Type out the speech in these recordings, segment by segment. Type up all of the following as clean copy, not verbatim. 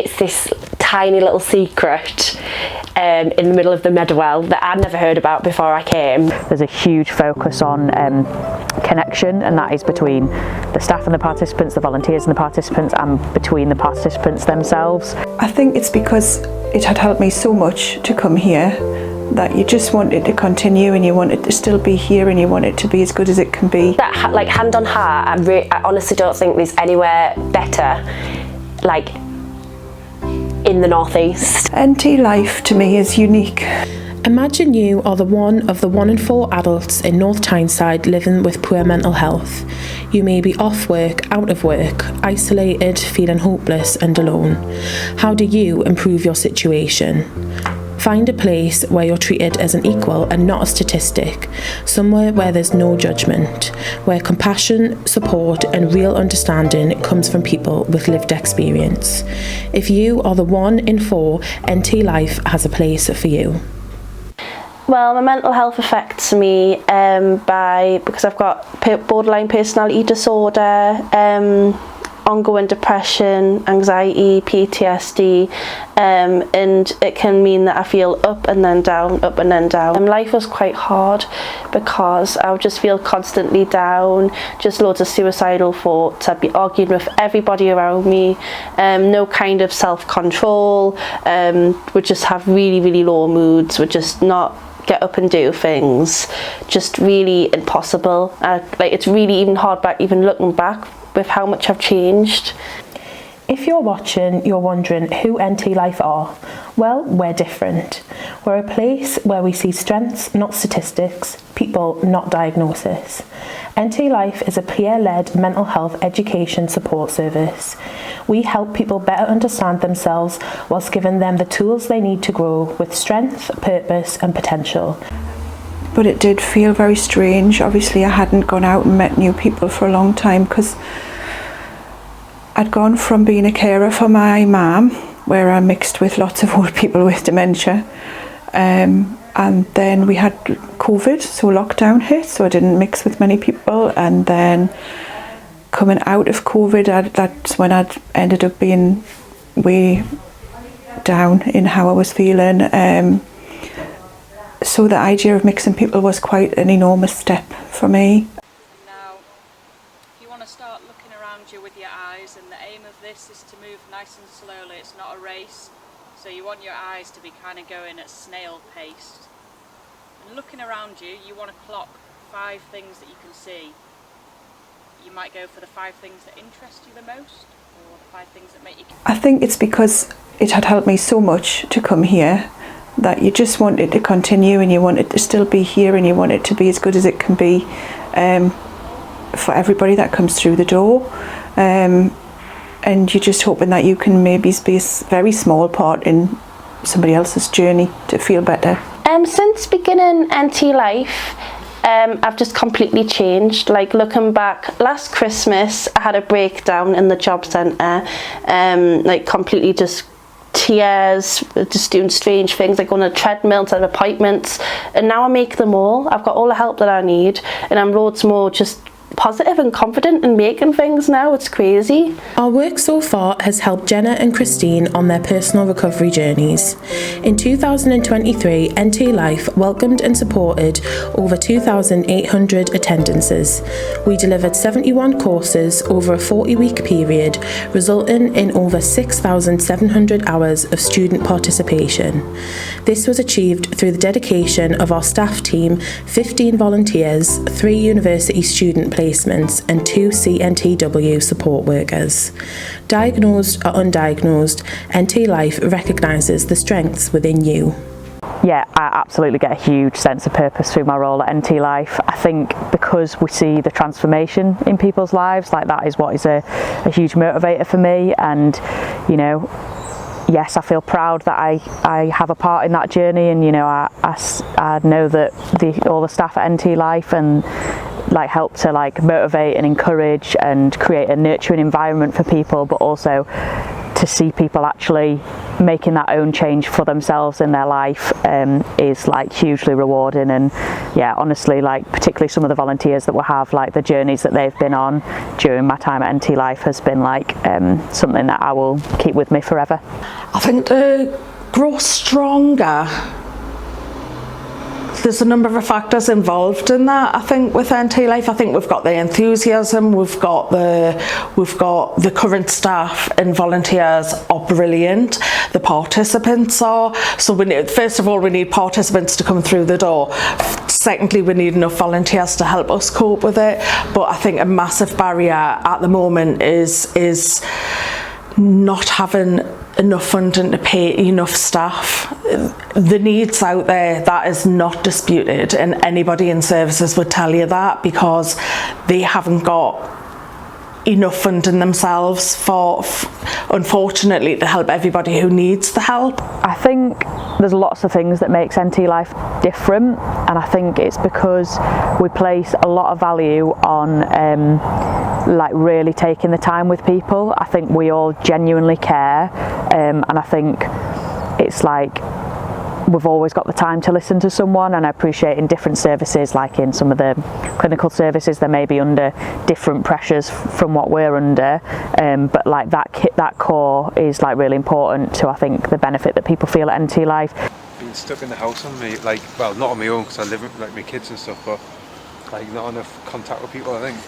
It's this tiny little secret in the middle of the Meadowell that I'd never heard about before I came. There's a huge focus on connection, and that is between the staff and the participants, the volunteers and the participants, and between the participants themselves. I think it's because it had helped me so much to come here that you just want it to continue, and you want it to still be here, and you want it to be as good as it can be. That, like, hand on heart, I honestly don't think there's anywhere better, like, in the Northeast. NT life to me is unique. Imagine you are the one of the 1 in 4 adults in North Tyneside living with poor mental health. You may be off work, out of work, isolated, feeling hopeless and alone. How do you improve your situation? Find a place where you're treated as an equal and not a statistic, somewhere where there's no judgment, where compassion, support and real understanding comes from people with lived experience. If you are the 1 in 4, NT Life has a place for you. Well, my mental health affects me because I've got borderline personality disorder, ongoing depression, anxiety, PTSD, and it can mean that I feel up and then down, up and then down. Life was quite hard because I would just feel constantly down, just loads of suicidal thoughts. I'd be arguing with everybody around me, no kind of self-control, would just have really, really low moods, would just not get up and do things, just really impossible. Like, it's really even hard back, even looking back, with how much I've changed. If you're watching, you're wondering who NT Life are. Well, we're different. We're a place where we see strengths, not statistics, people, not diagnosis. NT Life is a peer-led mental health education support service. We help people better understand themselves whilst giving them the tools they need to grow with strength, purpose and potential. But it did feel very strange. Obviously I hadn't gone out and met new people for a long time because I'd gone from being a carer for my mum, where I mixed with lots of old people with dementia, and then we had COVID, so lockdown hit, so I didn't mix with many people, and then coming out of COVID, that's when I'd ended up being way down in how I was feeling. So the idea of mixing people was quite an enormous step for me. Now, if you want to start looking around you with your eyes, and the aim of this is to move nice and slowly, it's not a race, so you want your eyes to be kind of going at snail pace. And looking around you, you want to clock 5 things that you can see. You might go for the 5 things that interest you the most, or the 5 things that make you... I think it's because it had helped me so much to come here that you just want it to continue, and you want it to still be here, and you want it to be as good as it can be for everybody that comes through the door. And you're just hoping that you can maybe be a very small part in somebody else's journey to feel better. Since beginning NT Life, I've just completely changed. Like, looking back, last Christmas I had a breakdown in the job centre, like completely just tears, just doing strange things, like on a treadmill to appointments, and now I make them all. I've got all the help that I need, and I'm loads more just positive and confident in making things now. It's crazy. Our work so far has helped Jenna and Christine on their personal recovery journeys. In 2023, NT Life welcomed and supported over 2,800 attendances. We delivered 71 courses over a 40-week period, resulting in over 6,700 hours of student participation. This was achieved through the dedication of our staff team, 15 volunteers, 3 university student placements and 2 CNTW support workers. Diagnosed or undiagnosed, NT Life recognises the strengths within you. Yeah, I absolutely get a huge sense of purpose through my role at NT Life. I think because we see the transformation in people's lives, like, that is what is a huge motivator for me. And, you know, yes, I feel proud that I have a part in that journey, and, you know, I know that all the staff at NT Life and like help to like motivate and encourage and create a nurturing environment for people, but also to see people actually making that own change for themselves in their life is like hugely rewarding. And yeah, honestly, like particularly some of the volunteers that we have, like the journeys that they've been on during my time at NT Life has been like something that I will keep with me forever. I think to grow stronger, there's a number of factors involved in that. I think with NT Life, I think we've got the enthusiasm, we've got the current staff and volunteers are brilliant. The participants are. So first of all, we need participants to come through the door. Secondly, we need enough volunteers to help us cope with it. But I think a massive barrier at the moment is not having enough funding to pay enough staff. The needs out there, that is not disputed, and anybody in services would tell you that, because they haven't got enough funding themselves for unfortunately to help everybody who needs the help. I think there's lots of things that makes NT Life different, and I think it's because we place a lot of value on like really taking the time with people. I think we all genuinely care, and I think it's like we've always got the time to listen to someone. And I appreciate in different services, like in some of the clinical services, they may be under different pressures from what we're under, but like that core is like really important to, I think, the benefit that people feel at NT Life. Being stuck in the house on me, like, well, not on my own because I live with like my kids and stuff, but like not enough contact with people, I think.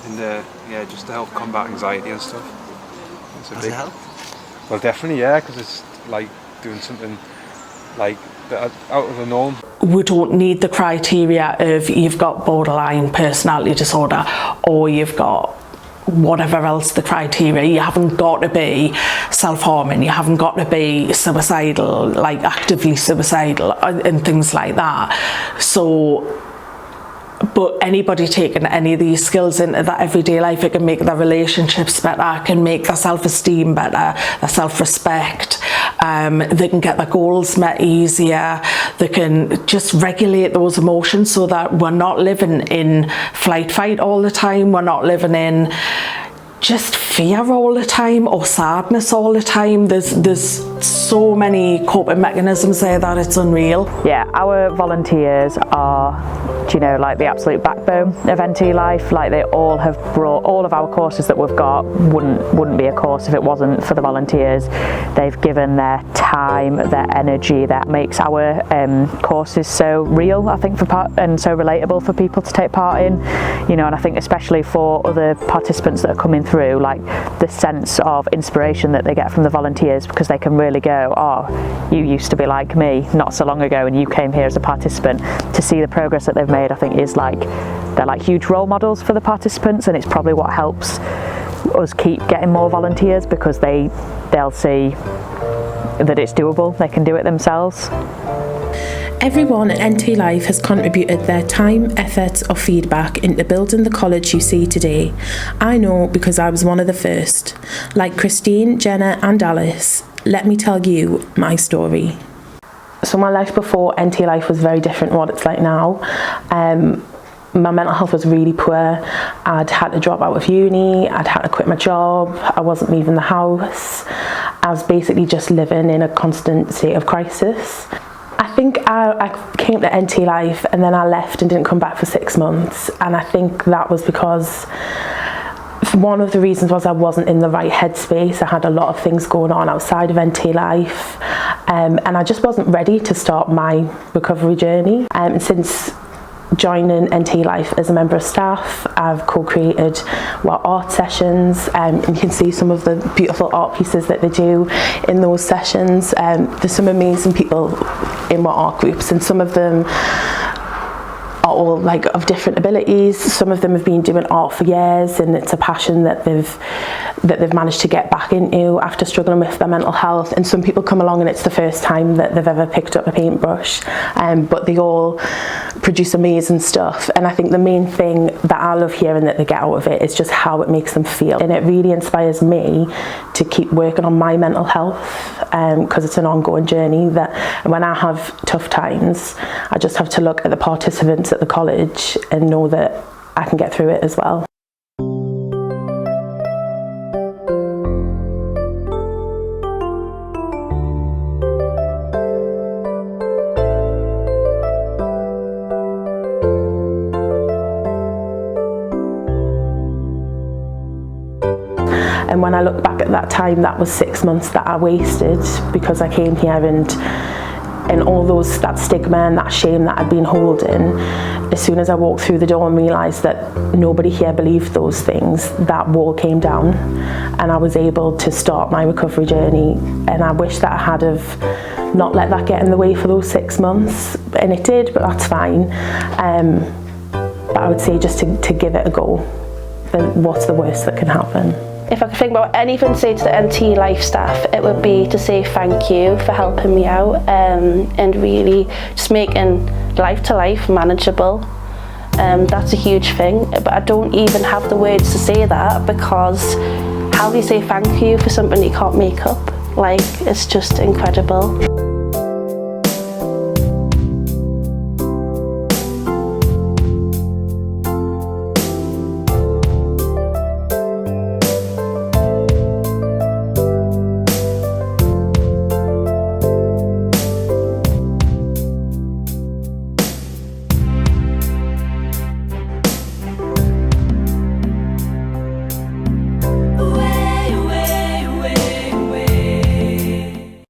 And yeah, just to help combat anxiety and stuff. It's a big help. Well, definitely, yeah, because it's like doing something like out of the norm. We don't need the criteria of you've got borderline personality disorder or you've got whatever else the criteria. You haven't got to be self-harming, you haven't got to be suicidal, like actively suicidal and things like that. So, but anybody taking any of these skills into that everyday life, it can make their relationships better, can make their self-esteem better, their self-respect. They can get their goals met easier. They can just regulate those emotions so that we're not living in flight fight all the time. We're not living in just fear all the time or sadness all the time. There's so many coping mechanisms there that it's unreal. Yeah, our volunteers are, you know, like the absolute backbone of NT Life. Like they all have brought, all of our courses that we've got wouldn't be a course if it wasn't for the volunteers. They've given their time, their energy, that makes our courses so real, I think, and so relatable for people to take part in. You know, and I think especially for other participants that are coming through, like the sense of inspiration that they get from the volunteers, because they can really go, oh, you used to be like me not so long ago and you came here as a participant. To see the progress that they've made, I think, is like, they're like huge role models for the participants, and it's probably what helps us keep getting more volunteers, because they'll see that it's doable, they can do it themselves. Everyone at NT Life has contributed their time, effort or feedback into building the college you see today. I know because I was one of the first. Like Christine, Jenna and Alice, let me tell you my story. So my life before NT Life was very different to what it's like now. My mental health was really poor. I'd had to drop out of uni, I'd had to quit my job, I wasn't leaving the house. I was basically just living in a constant state of crisis. I think I came to NT Life and then I left and didn't come back for 6 months, and I think that was because one of the reasons was I wasn't in the right headspace. I had a lot of things going on outside of NT Life, and I just wasn't ready to start my recovery journey. And since joining NT Life as a member of staff, I've co-created art sessions, and you can see some of the beautiful art pieces that they do in those sessions. There's some amazing people in my art groups, and some of them are all like of different abilities. Some of them have been doing art for years, and it's a passion that they've managed to get back into after struggling with their mental health. And some people come along and it's the first time that they've ever picked up a paintbrush, but they all produce amazing stuff. And I think the main thing that I love hearing that they get out of it is just how it makes them feel, and it really inspires me to keep working on my mental health, because it's an ongoing journey. That when I have tough times, I just have to look at the participants at the college and know that I can get through it as well. when I look back at that time, that was 6 months that I wasted because I came here, and all that stigma and that shame that I'd been holding. As soon as I walked through the door and realised that nobody here believed those things, that wall came down, and I was able to start my recovery journey. And I wish that I had have not let that get in the way for those 6 months, and it did, but that's fine. But I would say just to give it a go. What's the worst that can happen? If I could think about anything to say to the NT Life staff, it would be to say thank you for helping me out, and really just making life to life manageable. That's a huge thing, but I don't even have the words to say that, because how do you say thank you for something you can't make up? Like, it's just incredible.